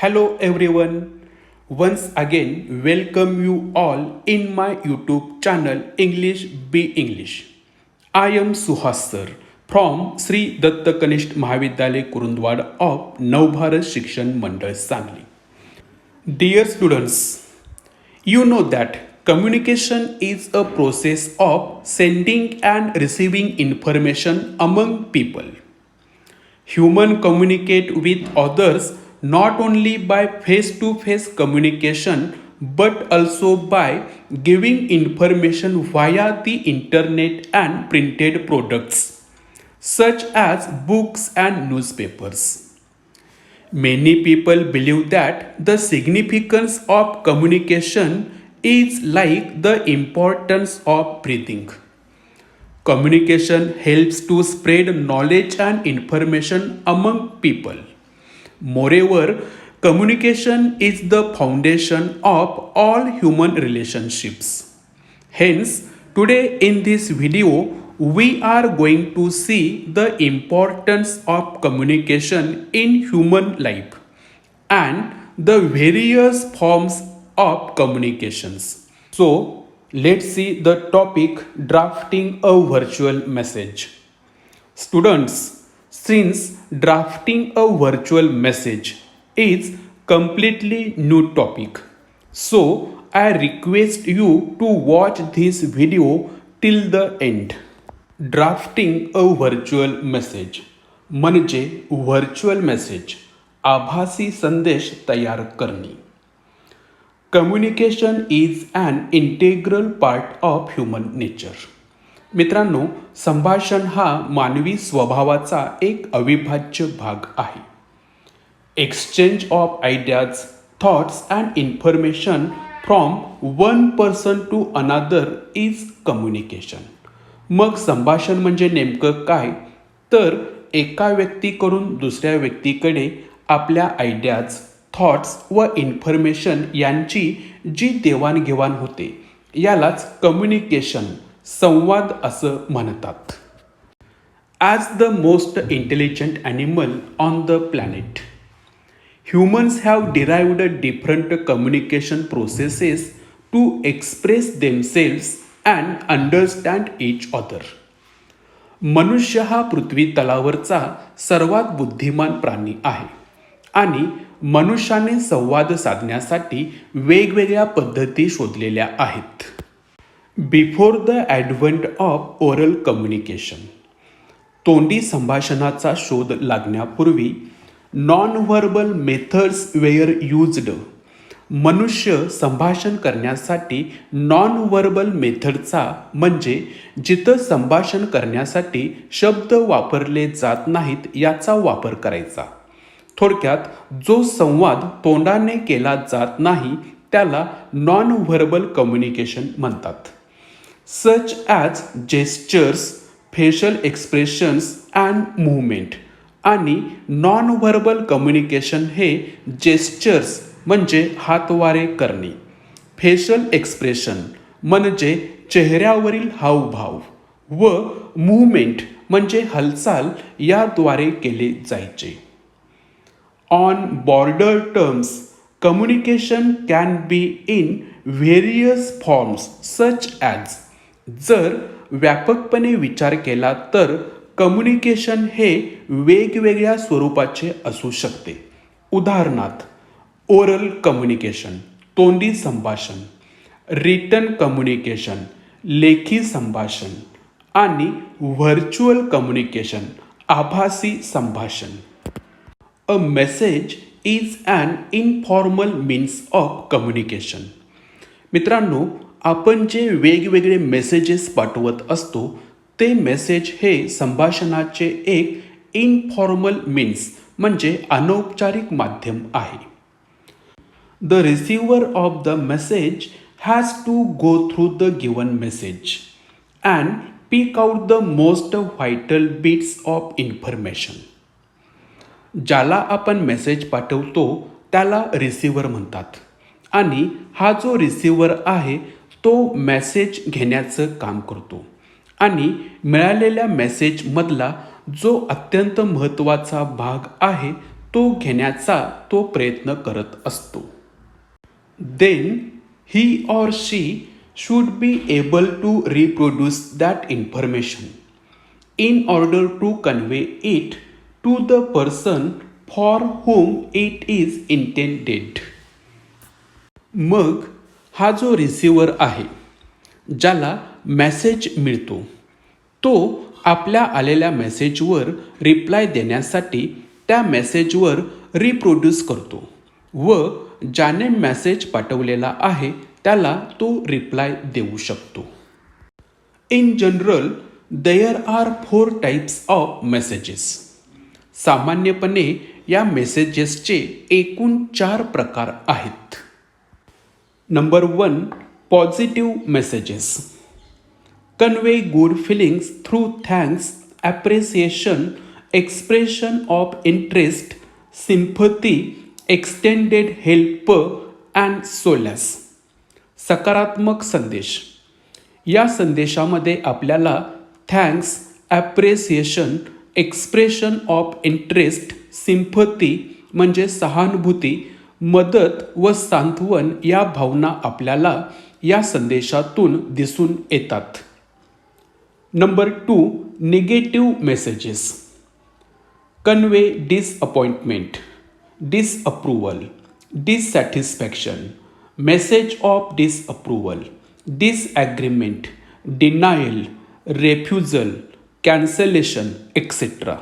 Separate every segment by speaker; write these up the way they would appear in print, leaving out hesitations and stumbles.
Speaker 1: Hello everyone. Once again, welcome you all in my YouTube channel English Be English. I am Suhas sir from Sri Datta Kanishth Mahavidyalay Kurundwad of Navbharat Shikshan Mandal Sangli. Dear students, you know that communication is a process of sending and receiving information among people. Humans communicate with others not only by face to face communication but also by giving information via the internet and printed products such as books and newspapers. Many people believe that the significance of communication is like the importance of breathing. Communication helps to spread knowledge and information among people. Moreover, communication is the foundation of all human relationships. Hence, today in this video, we are going to see the importance of communication in human life and the various forms of communications. So, let's see the topic drafting a virtual message. Students, since drafting a virtual message is completely new topic, so I request you to watch this video till the end. Drafting a virtual message म्हणजे virtual message आभासी संदेश तयार करणे. Communication is an integral part of human nature. मित्रांनो, संभाषण हा मानवी स्वभावाचा एक अविभाज्य भाग आहे. Exchange of ideas, thoughts and information from one person to another is communication. मग संभाषण म्हणजे नेमकं काय? तर एका व्यक्तीकडून दुसऱ्या व्यक्तीकडे आपल्या आयडियाज, थॉट्स व इन्फॉर्मेशन यांची जी देवाणघेवाण होते यालाच कम्युनिकेशन, संवाद असं म्हणतात. As the most intelligent animal on the planet, humans have derived different communication processes to express themselves and understand each other. मनुष्य हा पृथ्वी तलावरचा सर्वात बुद्धिमान प्राणी आहे आणि मनुष्याने संवाद साधण्यासाठी वेगवेगळ्या पद्धती शोधलेल्या आहेत. Before the advent of oral communication, तोंडी संभाषणाचा शोध लागण्यापूर्वी non verbal methods were used. मनुष्य संभाषण करण्यासाठी नॉन व्हर्बल मेथडचा म्हणजे जिथं संभाषण करण्यासाठी शब्द वापरले जात नाहीत याचा वापर करायचा. थोडक्यात जो संवाद तोंडाने केला जात नाही त्याला नॉन व्हर्बल कम्युनिकेशन म्हणतात. Such as gestures, facial expressions and movement. आणि नॉन व्हर्बल कम्युनिकेशन हे जेस्चर्स म्हणजे हातवारे करणे, फेशियल एक्सप्रेशन म्हणजे चेहऱ्यावरील हावभाव व मूवमेंट म्हणजे हालचाल याद्वारे केले जायचे. On border terms, communication can be in various forms such as. जर व्यापकपणे विचार केला तर कम्युनिकेशन हे वेगवेगळ्या स्वरूपाचे असू शकते. उदाहरणार्थ, ओरल कम्युनिकेशन, तोंडी संभाषण, रिटन कम्युनिकेशन, लेखी संभाषण आणि व्हर्च्युअल कम्युनिकेशन, आभासी संभाषण. A message is an informal means of communication. मित्रांनो, आपण जे वेगवेगळे मेसेजेस पाठवत असतो ते मेसेज हे संभाषणाचे एक इनफॉर्मल मीन्स म्हणजे अनौपचारिक माध्यम आहे. The receiver of the message has to go through the given message and pick out the most vital bits of information. ज्याला आपण मेसेज पाठवतो त्याला रिसिव्हर म्हणतात आणि हा जो रिसिव्हर आहे तो मेसेज घेण्याचं काम करतो आणि मिळालेल्या मेसेजमधला जो अत्यंत महत्त्वाचा भाग आहे तो घेण्याचा तो प्रयत्न करत असतो. Then he or she should be able to reproduce that information in order to convey it to the person for whom it is intended. मग हा जो रिसिव्हर आहे ज्याला मेसेज मिळतो तो आपल्या आलेल्या मेसेजवर रिप्लाय देण्यासाठी त्या मेसेजवर रिप्रोड्यूस करतो व ज्याने मेसेज पाठवलेला आहे त्याला तो रिप्लाय देऊ शकतो. In general there are 4 types of messages. सामान्यपणे या मेसेजेसचे एकूण 4 प्रकार आहेत. Number 1, positive messages. Convey good feelings through thanks, appreciation, expression of interest, sympathy, extended help and solace. सकारात्मक संदेश. या संदेशामध्ये आपल्याला thanks, appreciation, expression of interest, sympathy म्हणजे सहानुभूती, मदत व सांत्वन या भावना आपल्याला या संदेशातून दिसून येतात. Number 2, negative messages. Convey disappointment, disapproval, dissatisfaction, message of disapproval, disagreement, denial, refusal, cancellation etcetera.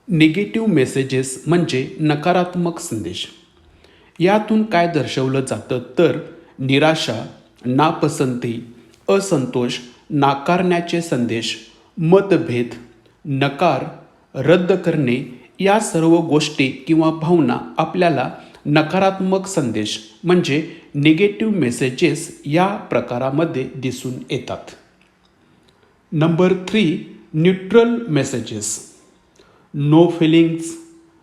Speaker 1: Negative messages म्हणजे नकारात्मक संदेश. यातून काय दर्शवलं जातं तर निराशा, नापसंती, असंतोष, नाकारण्याचे संदेश, मतभेद, नकार, रद्द करणे या सर्व गोष्टी किंवा भावना आपल्याला नकारात्मक संदेश म्हणजे निगेटिव्ह मेसेजेस या प्रकारामध्ये दिसून येतात. Number 3, neutral messages. No feelings,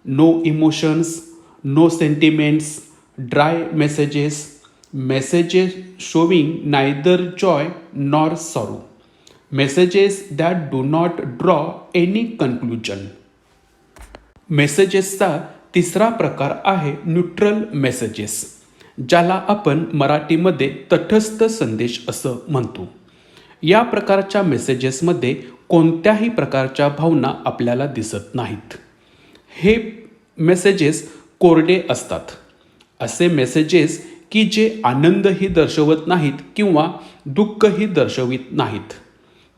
Speaker 1: no emotions, no sentiments, dry messages, messages showing neither joy nor sorrow, messages that do not draw any conclusion. मेसेजेसचा तिसरा प्रकार आहे न्यूट्रल मेसेजेस, ज्याला आपण मराठीमध्ये तटस्थ संदेश असं म्हणतो. या प्रकारच्या मेसेजेसमध्ये कोणत्याही प्रकारच्या भावना आपल्याला दिसत नाहीत. हे मेसेजेस कोरडे असतात. असे मेसेजेस की जे आनंदही दर्शवत नाहीत किंवा दुःखही दर्शवित नाहीत.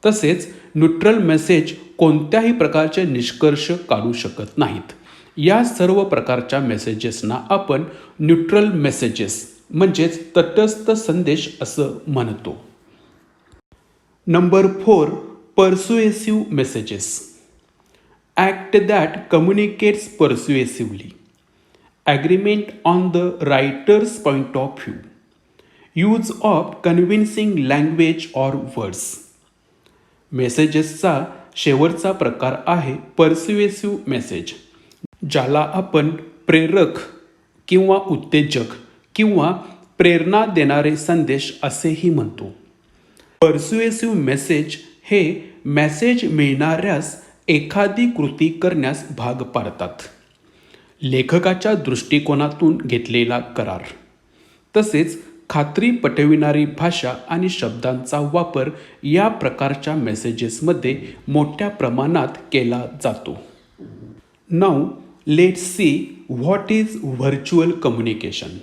Speaker 1: तसेच न्यूट्रल मेसेज कोणत्याही प्रकारचे निष्कर्ष काढू शकत नाहीत. या सर्व प्रकारच्या मेसेजेसना आपण न्यूट्रल मेसेजेस म्हणजेच तटस्थ संदेश असं म्हणतो. Number 4, persuasive messages. Act that communicates persuasively, agreement on the writer's point of view, use of convincing language or words. मेसेजेसचा शेवटचा प्रकार आहे पर्सुएसिव्ह मेसेज, ज्याला आपण प्रेरक किंवा उत्तेजक किंवा प्रेरणा देणारे संदेश असेही म्हणतो. पर्सुएसिव्ह मेसेज हे मेसेज मिळणाऱ्यास एखादी कृती करण्यास भाग पाडतात. लेखकाच्या दृष्टिकोनातून घेतलेला करार, तसेच खात्री पटविणारी भाषा आणि शब्दांचा वापर या प्रकारच्या मेसेजेसमध्ये मोठ्या प्रमाणात केला जातो. Now let's see what is virtual communication.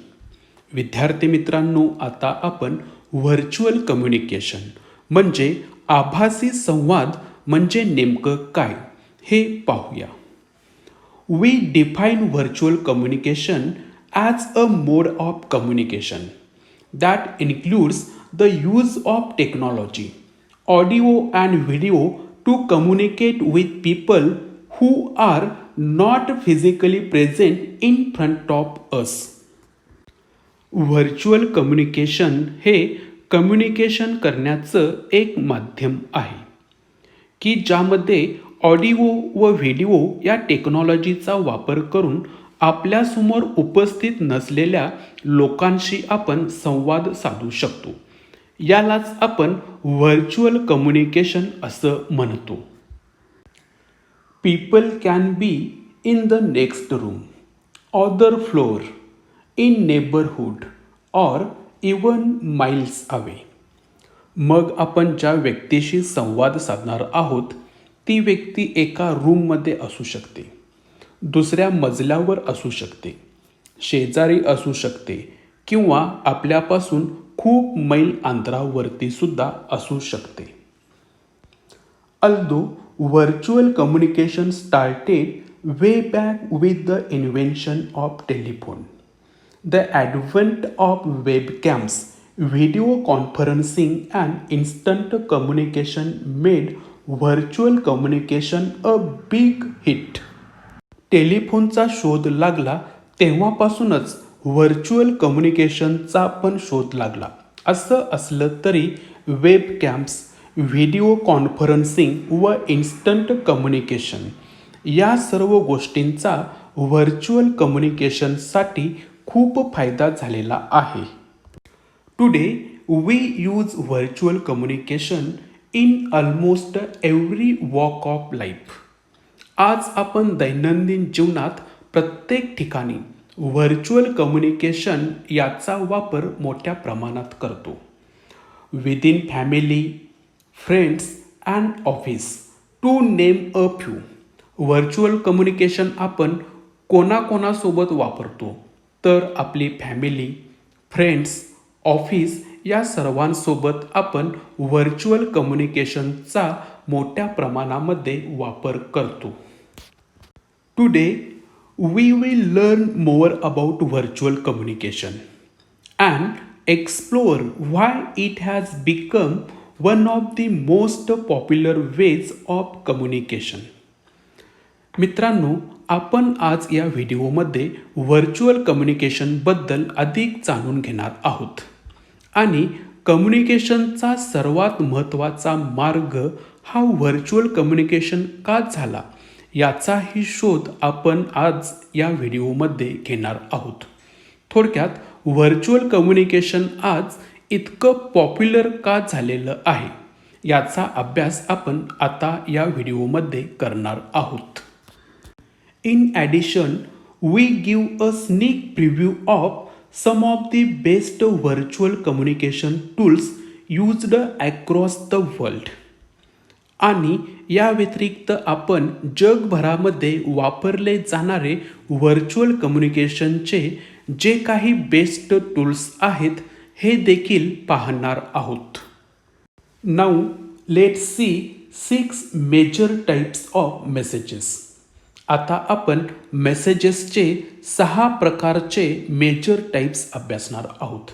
Speaker 1: विद्यार्थी मित्रांनो, आता आपण व्हर्च्युअल कम्युनिकेशन म्हणजे आभासी संवाद म्हणजे नेमकं काय हे पाहूया. We define virtual communication as a mode of communication that includes the use of technology, audio and video to communicate with people who are not physically present in front of us. Virtual communication हे communication करण्याचं एक माध्यम आहे की ज्यामध्ये audio व video या टेक्नॉलॉजीचा वापर करून आपल्यासमोर उपस्थित नसलेल्या लोकांशी आपण संवाद साधू शकतो. यालाच आपण व्हर्च्युअल कम्युनिकेशन असं म्हणतो. People can be in the next room other floor, in neighborhood or even miles away. मग आपण ज्या व्यक्तीशी संवाद साधणार आहोत ती व्यक्ती एका रूममध्ये असू शकते, दुसऱ्या मजल्यावर असू शकते, शेजारी असू शकते किंवा आपल्यापासून खूप मैल अंतरावरती सुद्धा असू शकते. Although virtual communication started way back with the invention of telephone, the advent of webcams, video conferencing, and instant communication made virtual communication a big hit. टेलिफोनचा शोध लागला तेव्हापासूनच व्हर्च्युअल कम्युनिकेशनचा पण शोध लागला. असं असलं तरी वेब कॅम्प्स, व्हिडिओ कॉन्फरन्सिंग व इन्स्टंट कम्युनिकेशन या सर्व गोष्टींचा व्हर्च्युअल कम्युनिकेशनसाठी खूप फायदा झालेला आहे. Today we use virtual communication in almost every walk of life. आज आपण दैनंदिन जीवनात प्रत्येक ठिकाणी व्हर्च्युअल कम्युनिकेशन याचा वापर मोठ्या प्रमाणात करतो. Within family, friends and office, to name a few. Virtual communication आपण कोणाकोणासोबत वापरतो तर आपली फॅमिली, फ्रेंड्स, ऑफिस या सर्वांसोबत आपण व्हर्च्युअल कम्युनिकेशनचा मोठ्या प्रमाणामध्ये वापर करतो. Today we will learn more about virtual communication and explore why it has become one of the most popular ways of communication. मित्रांनो, आपण आज या व्हिडिओमध्ये व्हर्च्युअल कम्युनिकेशनबद्दल अधिक जाणून घेणार आहोत आणि कम्युनिकेशनचा सर्वात महत्त्वाचा मार्ग हा व्हर्च्युअल कम्युनिकेशन का झाला याचाही शोध आपण आज या व्हिडिओमध्ये घेणार आहोत. थोडक्यात व्हर्च्युअल कम्युनिकेशन आज इतकं पॉप्युलर का झालेलं आहे याचा अभ्यास आपण आता या व्हिडिओमध्ये करणार आहोत. In addition we give a sneak preview of some of the best virtual communication tools used across the world. आणि या व्यतिरिक्त आपण जगभरामध्ये वापरले जाणारे व्हर्च्युअल कम्युनिकेशनचे जे काही बेस्ट टूल्स आहेत हे देखील पाहणार आहोत. Now let's see 6 major types of messages. आता आपण मेसेजेसचे 6 प्रकारचे मेजर टाइप्स अभ्यासणार आहोत.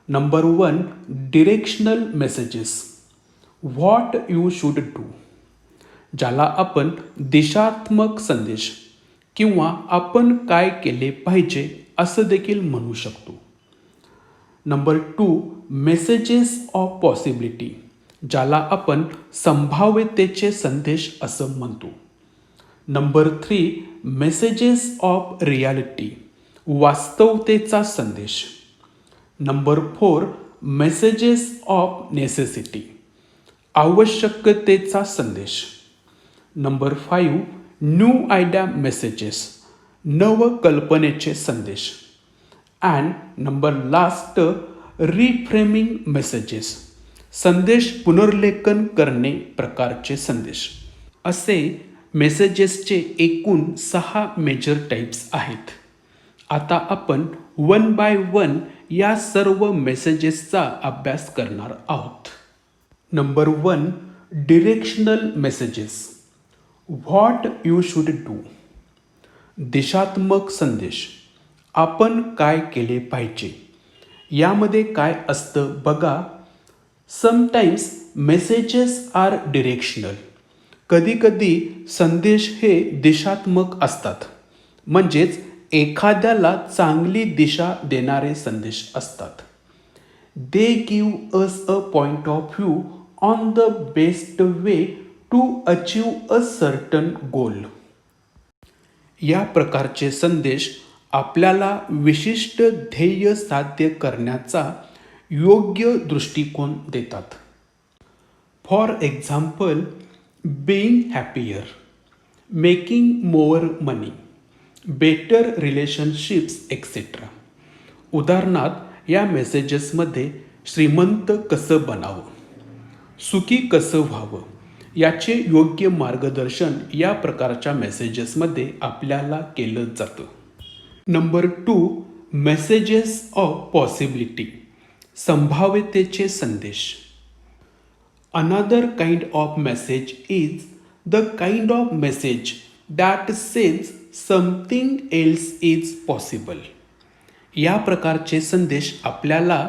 Speaker 1: Number 1, directional messages. What you should do, ज्याला आपण दिशात्मक संदेश किंवा आपण काय केले पाहिजे असं देखील म्हणू शकतो. नंबर 2, मेसेजेस ऑफ पॉसिबिलिटी, ज्याला आपण संभाव्यतेचे संदेश असं म्हणतो. नंबर 3, मेसेजेस ऑफ रियालिटी, वास्तवतेचा संदेश. नंबर 4, मेसेजेस ऑफ नेसेसिटी, आवश्यकतेचा संदेश. नंबर 5, न्यू आयडिया मेसेजेस, नवकल्पनेचे संदेश. And number last, reframing messages, संदेश पुनर्लेखन करणे प्रकारचे संदेश. असे मेसेजेसचे एकूण 6 मेजर टाइप्स आहेत. आता आपण 1 बाय 1 या सर्व मेसेजेसचा अभ्यास करणार आहोत. Number 1, directional messages. What you should do, दिशात्मक संदेश, आपण काय केले पाहिजे. यामध्ये काय असतं बघा. Sometimes messages are directional. कधीकधी संदेश हे दिशात्मक असतात, म्हणजेच एखाद्याला चांगली दिशा देणारे संदेश असतात. They give us a point of view on the best way to achieve a certain goal. या प्रकारचे संदेश आपल्याला विशिष्ट ध्येय साध्य करण्याचा योग्य दृष्टिकोन देतात. For example, being happier, making mower money, better relationships etcetera. उदाहरणार्थ या मेसेजेसमध्ये श्रीमंत कसं बनावं, सुखी कसं व्हावं याचे योग्य मार्गदर्शन या प्रकारच्या मेसेजेसमध्ये आपल्याला केलं जातं. नंबर 2, मेसेजेस ऑफ पॉसिबिलिटी, संभाव्यतेचे संदेश. Another kind of message is the kind of message that says something else is possible. या प्रकारचे संदेश आपल्याला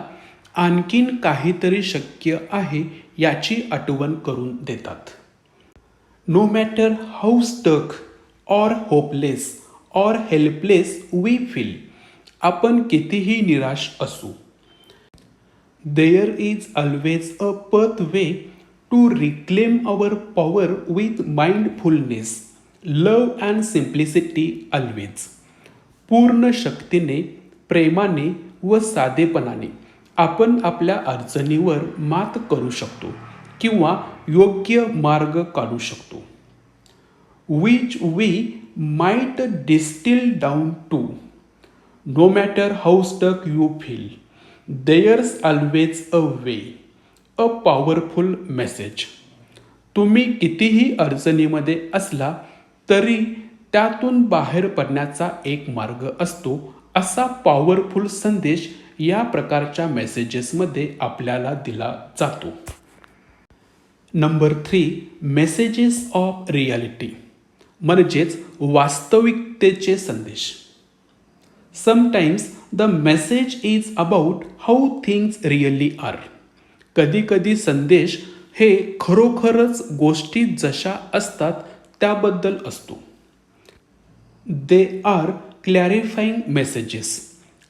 Speaker 1: आणखीन काहीतरी शक्य आहे याची आठवण करून देतात. No matter how stuck or hopeless or helpless we feel, आपण कितीही निराश असू, there is always a pathway to reclaim our power with mindfulness, love and simplicity always. पूर्ण शक्तीने, प्रेमाने व साधेपणाने आपण आपल्या अडचणीवर मात करू शकतो किंवा योग्य मार्ग काढू शकतो. Which we might distil down to, no matter how stuck you feel, there's always a way, a powerful message. तुम्ही कितीही अडचणीमध्ये असला तरी त्यातून बाहेर पडण्याचा एक मार्ग असतो, असा पॉवरफुल संदेश या प्रकारच्या मेसेजेसमध्ये आपल्याला दिला जातो. नंबर 3, मेसेजेस ऑफ रियालिटी, म्हणजेच वास्तविकतेचे संदेश. Sometimes the message is about how things really are. कधीकधी संदेश हे खरोखरच गोष्टी जशा असतात त्याबद्दल असतो. They are clarifying messages.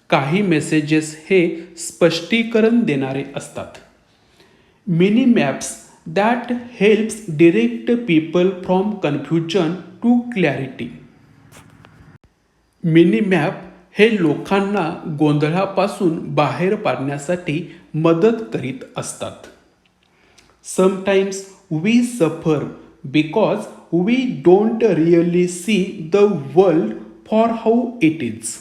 Speaker 1: काही मेसेजेस हे स्पष्टीकरण देणारे असतात. Mini maps that helps direct people from confusion to clarity. Mini map हे लोकांना गोंधळापासून बाहेर पाडण्यासाठी मदत करीत असतात. Sometimes we suffer because we don't really see the world for how it is.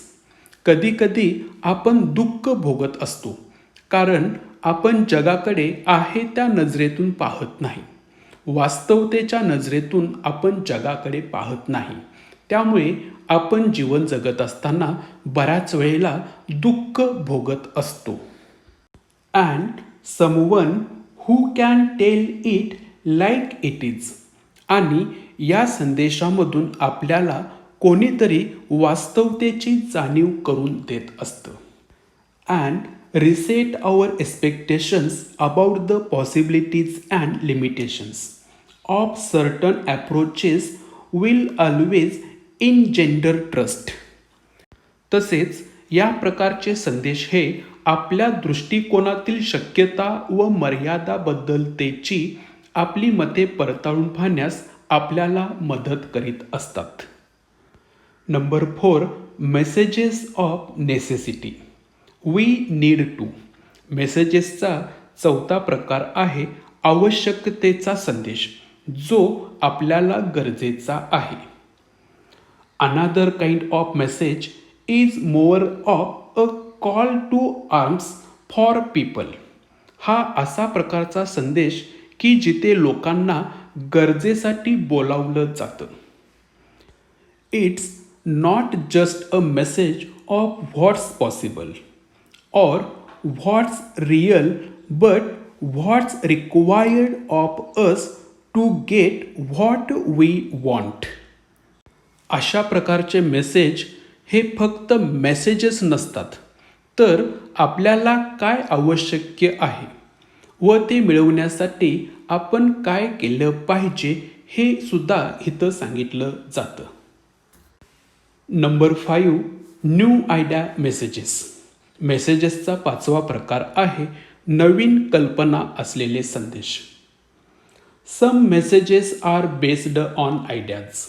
Speaker 1: कधीकधी आपण दुःख भोगत असतो कारण आपण जगाकडे आहे त्या नजरेतून पाहत नाही. वास्तवतेच्या नजरेतून आपण जगाकडे पाहत नाही. त्यामुळे आपण जीवन जगत असताना बऱ्याच वेळेला दुःख भोगत असतो. And someone who can tell it like it is. आणि या संदेशामधून आपल्याला कोणीतरी वास्तवतेची जाणीव करून देत असतं. And reset our expectations about the possibilities and limitations of certain approaches will always engender trust. तसेच या प्रकारचे संदेश हे आपल्या दृष्टिकोनातील शक्यता व मर्यादाबद्दलतेची आपली मते पडताळून पाहण्यास आपल्याला मदत करीत असतात. Number 4, messages of necessity, we need to. मेसेजेसचा 4था प्रकार आहे आवश्यकतेचा संदेश, जो आपल्याला गरजेचा आहे. Another kind of message is more of a call to arms for people. हा असा प्रकारचा संदेश की जिथे लोकांना गरजेसाठी बोलावलं जातं. It's not just a message of what's possible or what's real but what's required of us to get what we want. अशा प्रकारचे मेसेज हे फक्त मेसेजेस नसतात, तर आपल्याला काय आवश्यक आहे व ते मिळवण्यासाठी आपण काय केलं पाहिजे हे सुद्धा इथं सांगितलं जातं. Number 5, new idea messages. मेसेजेसचा 5वा प्रकार आहे नवीन कल्पना असलेले संदेश. Some messages are based on ideas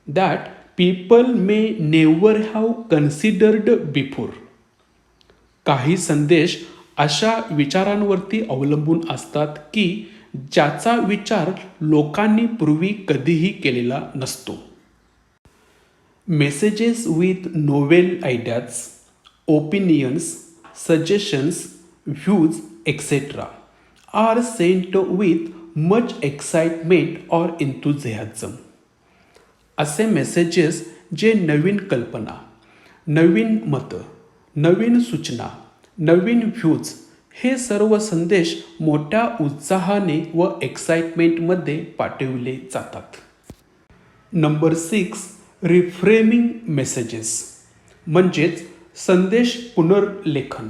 Speaker 1: that people may never have considered before. काही संदेश अशा विचारांवरती अवलंबून असतात की ज्याचा विचार लोकांनी पूर्वी कधीही केलेला नसतो. Messages with novel ideas, opinions, suggestions, views, etc. are sent with much excitement or enthusiasm. असे मेसेजेस जे नवीन कल्पना, नवीन मतं, नवीन सूचना, नवीन व्ह्यूज हे सर्व संदेश मोठ्या उत्साहाने व एक्साइटमेंटमध्ये पाठविले जातात. नंबर 6, रिफ्रेमिंग मेसेजेस म्हणजेच संदेश पुनर्लेखन.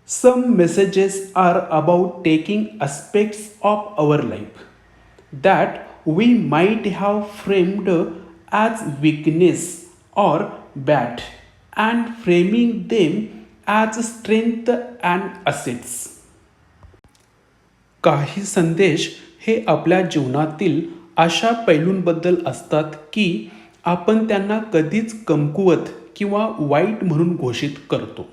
Speaker 1: Some messages are about taking aspects of our life that we might have framed as weakness or bad and framing them as strength and assets. काही संदेश हे आपल्या जीवनातील अशा पैलूंबद्दल असतात की आपण त्यांना कधीच कमकुवत किंवा वाईट म्हणून घोषित करतो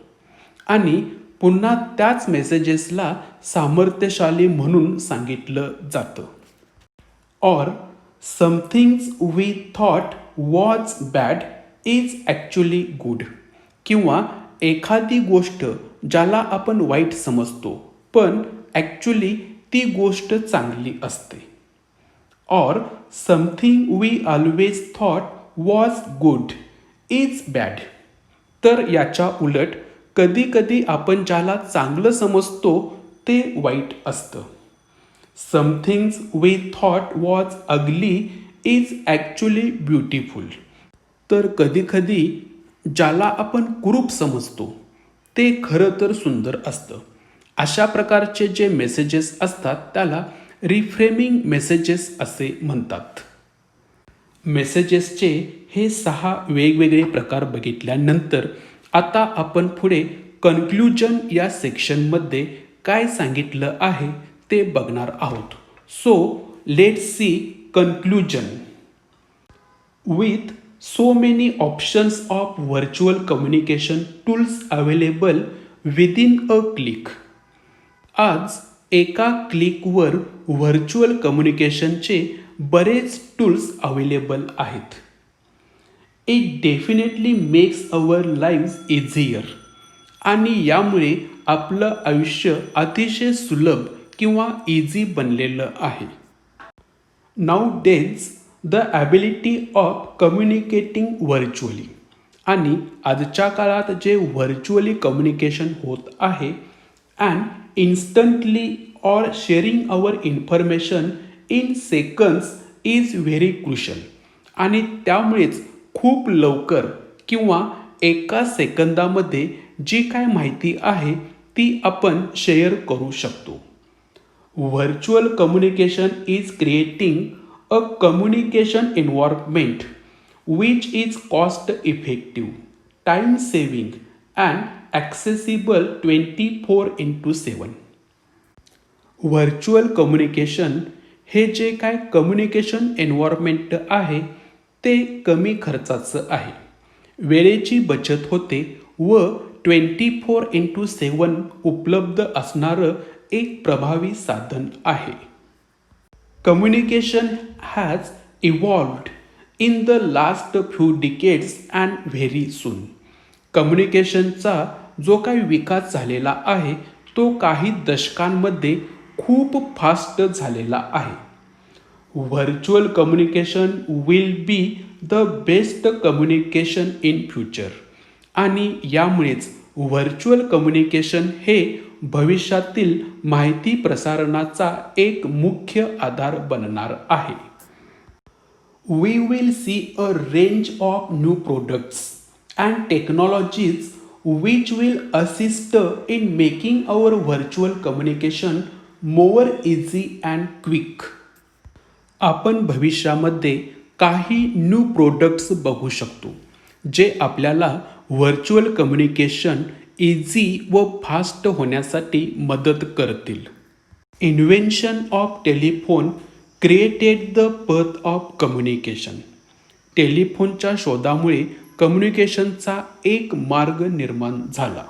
Speaker 1: आणि पुन्हा त्याच मेसेजेसला सामर्थ्यशाली म्हणून सांगितलं जातं. Or some things we thought was bad is actually good. किंवा एखादी गोष्ट ज्याला आपण वाईट समजतो पण ॲक्च्युली ती गोष्ट चांगली असते. Or something we always thought was good is bad. तर याच्या उलट कधीकधी आपण ज्याला चांगलं समजतो ते वाईट असतं. Some things we thought was ugly is actually beautiful. तर कधीकधी ज्याला आपण कुरूप समजतो ते खरं तर सुंदर असतं. अशा प्रकारचे जे मेसेजेस असतात त्याला रिफ्रेमिंग मेसेजेस असे म्हणतात. मेसेजेसचे हे 6 वेगवेगळे प्रकार बघितल्यानंतर आता आपण पुढे कन्क्लुजन या सेक्शनमध्ये काय सांगितलं आहे ते बघणार आहोत. So let's see conclusion. With so many options of virtual communication tools available within a click. आज एका क्लिकवर व्हर्च्युअल कम्युनिकेशनचे बरेच टूल्स अवेलेबल आहेत. It definitely makes our lives easier. आणि यामुळे आपलं आयुष्य अतिशय सुलभ किंवा इझी बनलेलं आहे. Nowadays the ability of communicating virtually. आणि आजच्या काळात जे व्हर्च्युअली कम्युनिकेशन होत आहे and instantly or sharing our information in seconds is very crucial. आणि त्यामुळेच खूप लवकर किंवा एका सेकंदामध्ये जी काय माहिती आहे ती आपण शेअर करू शकतो. Virtual communication is creating a communication environment which is cost effective, time saving and accessible 24/7. Virtual communication हे जे काय कम्युनिकेशन एन्व्हायरमेंट आहे ते कमी खर्चाचं आहे, वेळेची बचत होते व 24/7 उपलब्ध असणारं एक प्रभावी साधन आहे. Communication has evolved in the last few decades and very soon. कम्युनिकेशनचा जो काही विकास झालेला आहे तो काही दशकांमध्ये खूप फास्ट झालेला आहे. Virtual communication will be the best communication in future. आणि यामुळेच व्हर्च्युअल कम्युनिकेशन हे भविष्यातील माहिती प्रसारणाचा एक मुख्य आधार बनणार आहे. We will see a range of new products and technologies which will assist in making our virtual communication more easy and quick. आपण भविष्यामध्ये काही न्यू प्रोडक्ट्स बघू शकतो जे आपल्याला व्हर्च्युअल कम्युनिकेशन इझी व फास्ट होण्यासाठी मदत करतील. Invention of telephone created the path of communication. टेलिफोनच्या शोधामुळे कम्युनिकेशनचा एक मार्ग निर्माण झाला.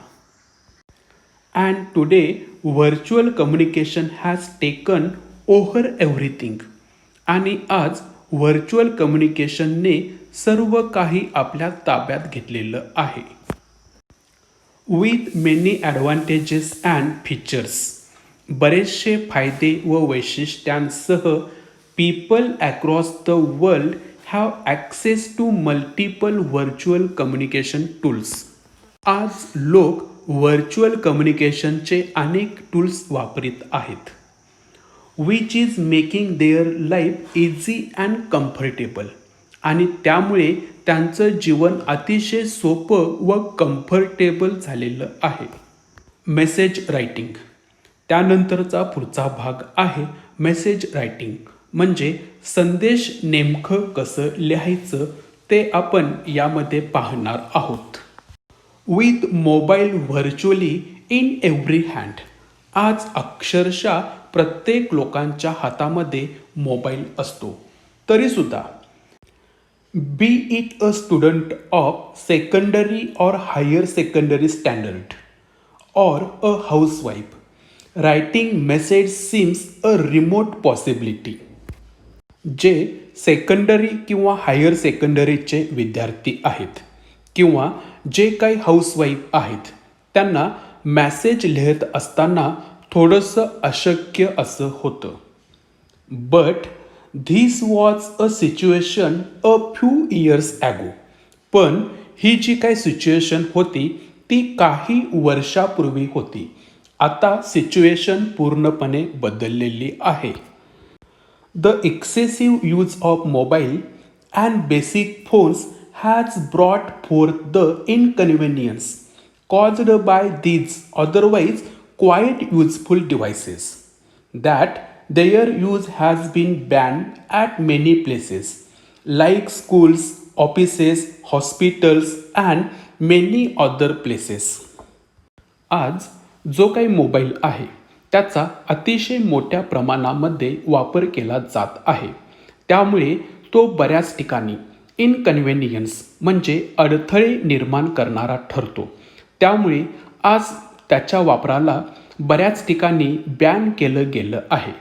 Speaker 1: And today virtual communication has taken over everything. आणि आज व्हर्च्युअल कम्युनिकेशनने सर्व काही आपल्या ताब्यात घेतलेलं आहे. With many advantages and features. बरेचसे फायदे व वैशिष्ट्यांसह people across the world have access to multiple virtual communication tools. आज लोक व्हर्च्युअल कम्युनिकेशनचे अनेक टूल्स वापरीत आहेत. Which is making their life easy and comfortable. आणि त्यामुळे त्यांचं जीवन अतिशय सोपं व कम्फर्टेबल झालेलं आहे. Message writing. त्यानंतरचा पुढचा भाग आहे मेसेज रायटिंग, म्हणजे संदेश नेमकं कसं लिहायचं ते आपण यामध्ये पाहणार आहोत. With mobile virtually in every hand. आज अक्षरशः प्रत्येक लोकांच्या हातामध्ये मोबाईल असतो. तरीसुद्धा बी it a student of secondary और हायर सेकंडरी स्टँडर्ड और a housewife, writing message seems a remote possibility. जे सेकंडरी किंवा हायर सेकंडरीचे विद्यार्थी आहेत किंवा जे काही हाऊसवाईफ आहेत त्यांना मॅसेज लिहित असताना थोडंसं अशक्य असं होतं. But this was a situation a few years ago. पण ही जी काही सिच्युएशन होती ती काही वर्षापूर्वी होती. आता सिच्युएशन पूर्णपणे बदललेली आहे. The excessive use of mobile and basic phones has brought fourth the inconvenience caused by these otherwise quite useful devices, that their use has been banned at many places like schools, offices, hospitals and many other places. आज जो काही mobile आहे त्याचा अतिशय मोठ्या प्रमाणामध्ये वापर केला जात आहे. त्यामुळे तो बऱ्याच ठिकाणी इनकन्व्हिनियन्स म्हणजे अडथळे निर्माण करणारा ठरतो. त्यामुळे आज त्याच्या वापराला बऱ्याच ठिकाणी बॅन केलं गेलं आहे.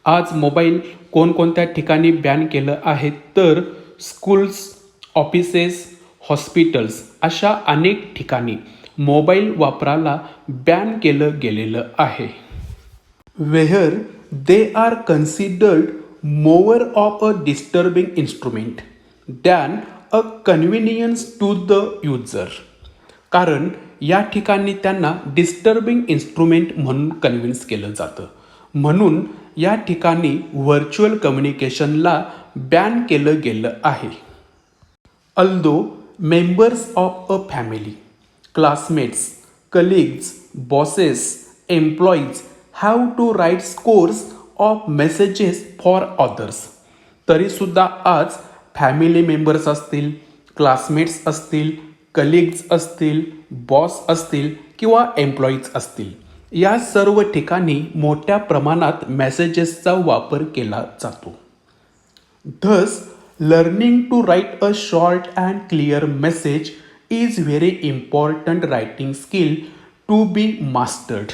Speaker 1: आज मोबाईल कोणकोणत्या ठिकाणी बॅन केलं आहे तर स्कूल्स, ऑफिसेस, हॉस्पिटल्स अशा अनेक ठिकाणी मोबाईल वापराला बॅन केलं गेलेलं आहे. Where they are considered more of a disturbing instrument than a convenience to the user. कारण या ठिकाणी त्यांना डिस्टर्बिंग इन्स्ट्रुमेंट म्हणून कन्व्हिन्स केलं जातं. म्हणून या ठिकाणी व्हर्च्युअल कम्युनिकेशनला बॅन केलं गेलं आहे. Although members of a family, classmates, colleagues, bosses, employees have to write scores of messages for others. तरीसुद्धा आज फॅमिली मेंबर्स असतील, क्लासमेट्स असतील, कलिग्ज असतील, बॉस असतील किंवा एम्प्लॉईज असतील, या सर्व ठिकाणी मोठ्या प्रमाणात मेसेजेसचा वापर केला जातो. Thus learning to write a short and clear message is very important writing skill to be mastered.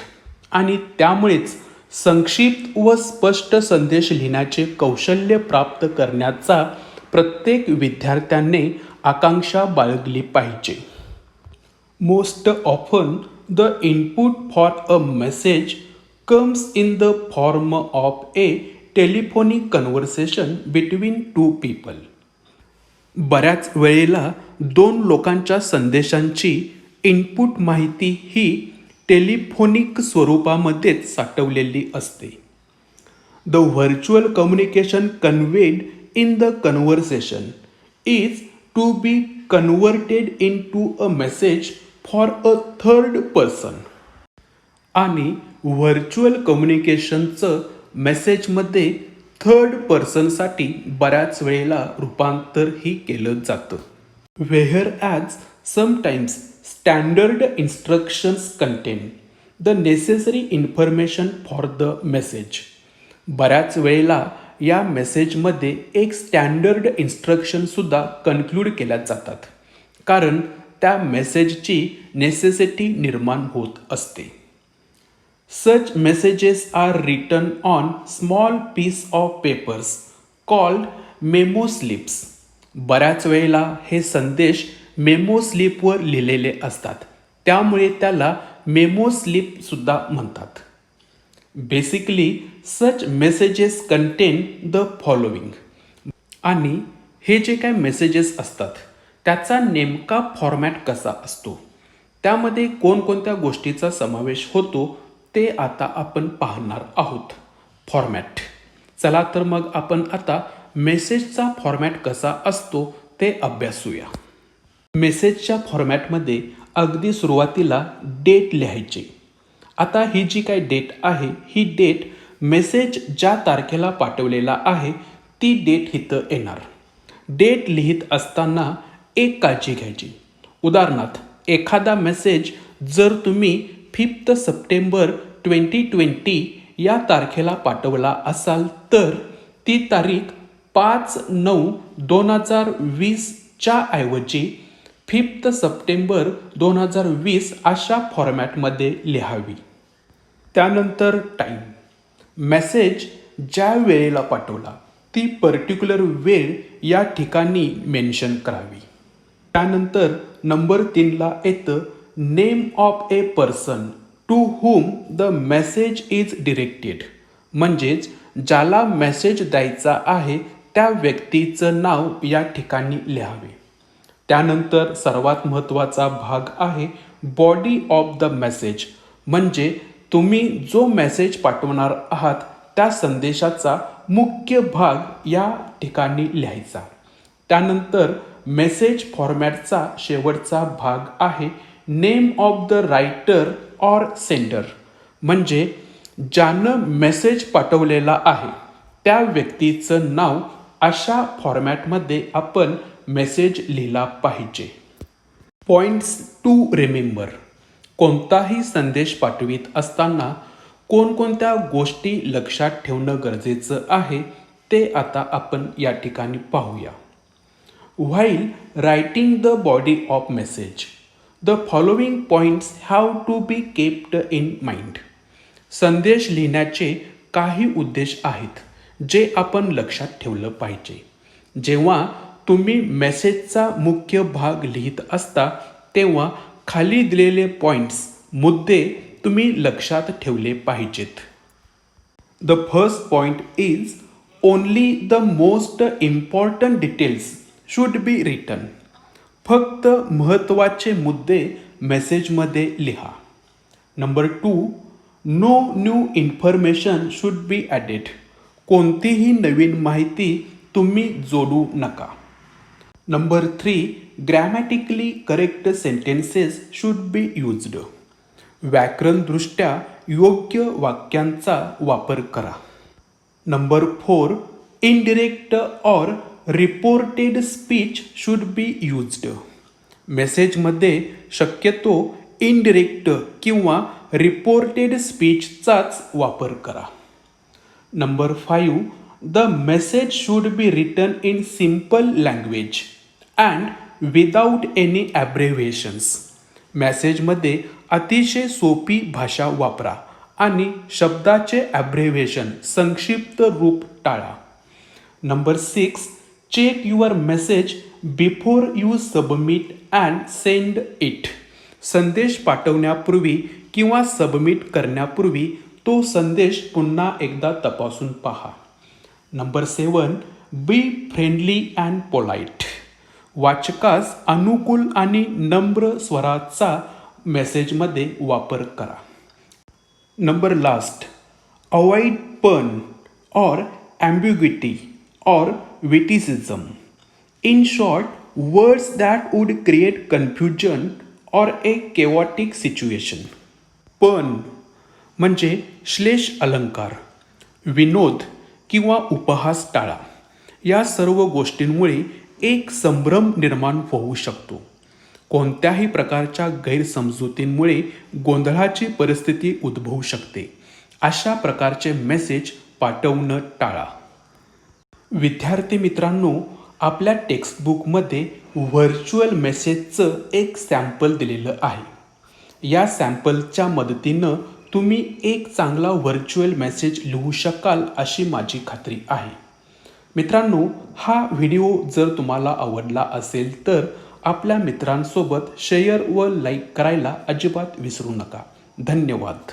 Speaker 1: आणि त्यामुळेच संक्षिप्त व स्पष्ट संदेश लिहिण्याचे कौशल्य प्राप्त करण्याचा प्रत्येक विद्यार्थ्याने आकांक्षा बाळगली पाहिजे. Most often the input for a message comes in the form of A telephonic conversation between two people. बऱ्याच वेळेला दोन लोकांच्या संदेशांची इनपुट माहिती ही टेलिफोनिक स्वरूपामध्येच साठवलेली असते. The virtual communication conveyed in the conversation is to be converted into a message for a third person. आणि virtual कम्युनिकेशनचं मेसेजमध्ये थर्ड पर्सनसाठी बऱ्याच वेळेला रूपांतरही केलं जातं. Whereas sometimes standard instructions contain the necessary information for the message. बऱ्याच वेळेला या मेसेजमध्ये एक स्टँडर्ड इन्स्ट्रक्शनसुद्धा कन्क्लूड केल्या जातात, कारण त्या मेसेजची नेसेसिटी निर्माण होत असते. Such messages are written on small piece of papers called memo slips. बऱ्याच वेळेला हे संदेश मेमो स्लिपवर लिहिलेले असतात, त्यामुळे त्याला मेमो स्लिप सुद्धा म्हणतात. Basically such messages content the following. आणि हे जे काय मेसेजेस असतात त्याचा नेमका फॉर्मॅट कसा असतो, त्यामध्ये कोणकोणत्या गोष्टीचा समावेश होतो ते आता आपण पाहणार आहोत. फॉर्मॅट. चला तर मग आपण आता मेसेजचा फॉर्मॅट कसा असतो ते अभ्यासूया. मेसेजच्या फॉर्मॅटमध्ये अगदी सुरुवातीला डेट लिहायची. आता ही जी काय डेट आहे ही डेट मेसेज ज्या तारखेला पाठवलेला आहे ती डेट इथं येणार. डेट लिहित असताना एक काळजी घ्यायची. उदाहरणार्थ एखादा मेसेज जर तुम्ही 5 सप्टेंबर 2020 या तारखेला पाठवला असाल तर ती तारीख 5/9/2020 च्या ऐवजी 5 सप्टेंबर 2020 अशा फॉर्मॅटमध्ये लिहावी. त्यानंतर टाईम. मेसेज ज्या वेळेला पाठवला ती पर्टिक्युलर वेळ या ठिकाणी मेन्शन करावी. त्यानंतर नंबर 3ला येतं name of a person to whom the message is directed. म्हणजेच ज्याला मेसेज द्यायचा आहे त्या व्यक्तीचं नाव या ठिकाणी लिहावे. त्यानंतर सर्वात महत्त्वाचा भाग आहे बॉडी ऑफ द मेसेज. म्हणजे तुम्ही जो मेसेज पाठवणार आहात त्या संदेशाचा मुख्य भाग या ठिकाणी लिहायचा. त्यानंतर मेसेज फॉर्मॅटचा शेवटचा भाग आहे name of the writer or sender. म्हणजे ज्यानं मेसेज पाठवलेला आहे त्या व्यक्तीचं नाव अशा फॉर्मॅटमध्ये आपण मेसेज लिहिला पाहिजे. Points to remember. कोणताही संदेश पाठवित असताना कोणकोणत्या गोष्टी लक्षात ठेवणं गरजेचं आहे ते आता आपण या ठिकाणी पाहूया. While writing the body of message the following points have to be kept in mind. संदेश लिहिण्याचे काही उद्देश आहेत जे आपण लक्षात ठेवलं पाहिजे. जेव्हा तुम्ही मेसेजचा मुख्य भाग लिहित असता तेव्हा खाली दिलेले पॉइंट्स मुद्दे तुम्ही लक्षात ठेवले पाहिजेत. The first point is only the most important details should be written. फक्त महत्त्वाचे मुद्दे मेसेजमध्ये लिहा. Number 2, no new information should be added. कोणतीही नवीन माहिती तुम्ही जोडू नका. Number 3, grammatically correct sentences should be used. व्याकरणदृष्ट्या योग्य वाक्यांचा वापर करा. Number 4, indirect or reported speech should be used. मेसेजमध्ये शक्यतो इनडिरेक्ट किंवा रिपोर्टेड स्पीचचाच वापर करा. Number 5, the message should be written in simple language and without any abbreviations. मेसेजमध्ये अतिशय सोपी भाषा वापरा आणि शब्दाचे ॲब्रेव्हिएशन संक्षिप्त रूप टाळा. Number 6, check your message before you submit and send it. संदेश पाठवण्यापूर्वी किंवा सबमिट करण्यापूर्वी तो संदेश पुन्हा एकदा तपासून पहा. Number 7, be friendly and polite. वाचकास अनुकूल आणि नम्र स्वराचा मेसेजमध्ये वापर करा. नंबर लास्ट, अवॉइड पन और ambiguity or witticism. In short, words that would create confusion or a chaotic situation. पण म्हणजे श्लेष अलंकार, विनोद किंवा उपहास टाळा. या सर्व गोष्टींमुळे एक संभ्रम निर्माण होऊ शकतो. कोणत्याही प्रकारच्या गैरसमजुतींमुळे गोंधळाची परिस्थिती उद्भवू शकते. अशा प्रकारचे मेसेज पाठवणं टाळा. विद्यार्थी मित्रांनो, आपल्या टेक्स्टबुकमध्ये व्हर्च्युअल मेसेजचं एक सॅम्पल दिलेलं आहे. या सॅम्पलच्या मदतीनं तुम्ही एक चांगला व्हर्च्युअल मेसेज लिहू शकाल अशी माझी खात्री आहे. मित्रांनो, हा व्हिडिओ जर तुम्हाला आवडला असेल तर आपल्या मित्रांसोबत शेअर व लाईक करायला अजिबात विसरू नका. धन्यवाद.